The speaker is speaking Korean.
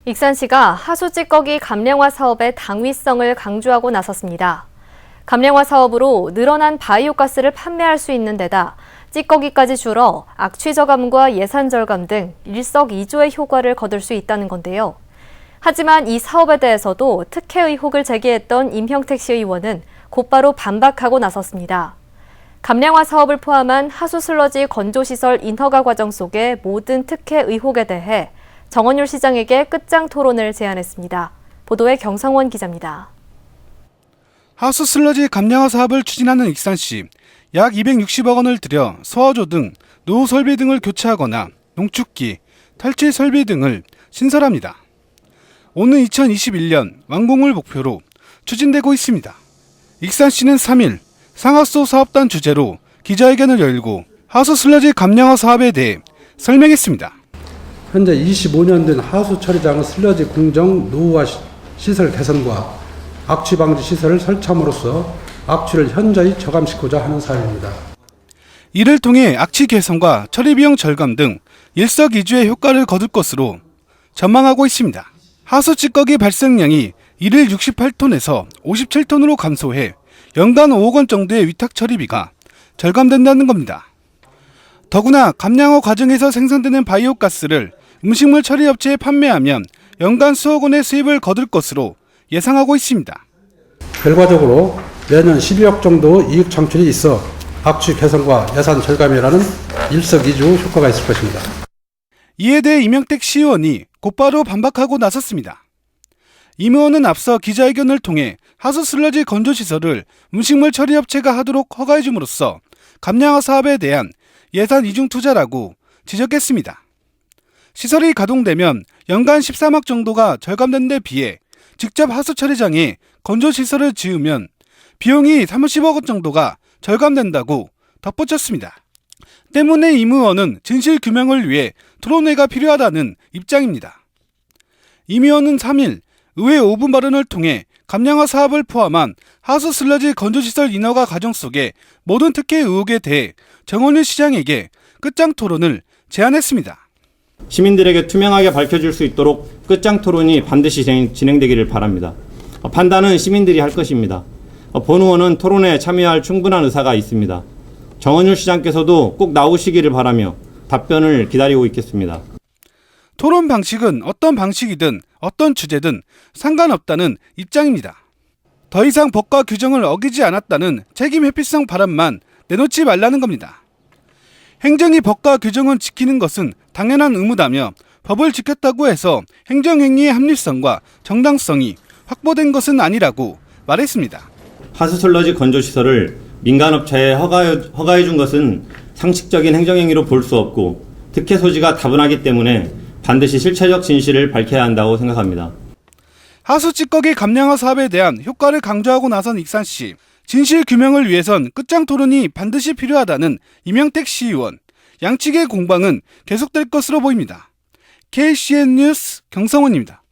익산시가 하수 찌꺼기 감량화 사업의 당위성을 강조하고 나섰습니다. 감량화 사업으로 늘어난 바이오가스를 판매할 수 있는 데다 찌꺼기까지 줄어 악취 저감과 예산 절감 등 일석이조의 효과를 거둘 수 있다는 건데요. 하지만 이 사업에 대해서도 특혜 의혹을 제기했던 임형택 시의원은 곧바로 반박하고 나섰습니다. 감량화 사업을 포함한 하수 슬러지 건조시설 인허가 과정 속의 모든 특혜 의혹에 대해 정원율 시장에게 끝장 토론을 제안했습니다. 보도에 경상원 기자입니다. 하수 슬러지 감량화 사업을 추진하는 익산시, 약 260억 원을 들여 소화조 등 노후 설비 등을 교체하거나 농축기, 탈취 설비 등을 신설합니다. 오는 2021년 완공을 목표로 추진되고 있습니다. 익산시는 3일 상하수 사업단 주재로 기자회견을 열고 하수 슬러지 감량화 사업에 대해 설명했습니다. 현재 25년 된 하수 처리장의 슬러지 공정 노후화 시설 개선과 악취 방지 시설을 설치함으로써 악취를 현저히 저감시키고자 하는 사업입니다. 이를 통해 악취 개선과 처리 비용 절감 등 일석이조의 효과를 거둘 것으로 전망하고 있습니다. 하수 찌꺼기 발생량이 1일 68톤에서 57톤으로 감소해 연간 5억 원 정도의 위탁 처리비가 절감된다는 겁니다. 더구나 감량화 과정에서 생산되는 바이오가스를 음식물 처리업체에 판매하면 연간 수억 원의 수입을 거둘 것으로 예상하고 있습니다. 결과적으로 매년 12억 정도 이익 창출이 있어 악취 개선과 예산 절감이라는 일석이조 효과가 있을 것입니다. 이에 대해 임형택 시의원이 곧바로 반박하고 나섰습니다. 임 의원은 앞서 기자회견을 통해 하수 슬러지 건조시설을 음식물 처리업체가 하도록 허가해 줌으로써 감량화 사업에 대한 예산 이중 투자라고 지적했습니다. 시설이 가동되면 연간 13억 정도가 절감된 데 비해 직접 하수 처리장에 건조시설을 지으면 비용이 30억 원 정도가 절감된다고 덧붙였습니다. 때문에 임 의원은 진실 규명을 위해 토론회가 필요하다는 입장입니다. 임 의원은 3일 의회 5분 발언을 통해 감량화 사업을 포함한 하수 슬러지 건조시설 인허가 과정 속의 모든 특혜 의혹에 대해 정원율 시장에게 끝장 토론을 제안했습니다. 시민들에게 투명하게 밝혀질 수 있도록 끝장 토론이 반드시 진행되기를 바랍니다. 판단은 시민들이 할 것입니다. 본 의원은 토론에 참여할 충분한 의사가 있습니다. 정원율 시장께서도 꼭 나오시기를 바라며 답변을 기다리고 있겠습니다. 토론 방식은 어떤 방식이든 어떤 주제든 상관없다는 입장입니다. 더 이상 법과 규정을 어기지 않았다는 책임 회피성 발언만 내놓지 말라는 겁니다. 행정이 법과 규정을 지키는 것은 당연한 의무다며 법을 지켰다고 해서 행정행위의 합리성과 정당성이 확보된 것은 아니라고 말했습니다. 하수 슬러지 건조시설을 민간업체에 허가해 준 것은 상식적인 행정행위로 볼 수 없고 특혜 소지가 다분하기 때문에 반드시 실체적 진실을 밝혀야 한다고 생각합니다. 하수 찌꺼기 감량화 사업에 대한 효과를 강조하고 나선 익산시, 진실 규명을 위해선 끝장 토론이 반드시 필요하다는 임형택 시의원, 양측의 공방은 계속될 것으로 보입니다. KCN 뉴스 경성원입니다.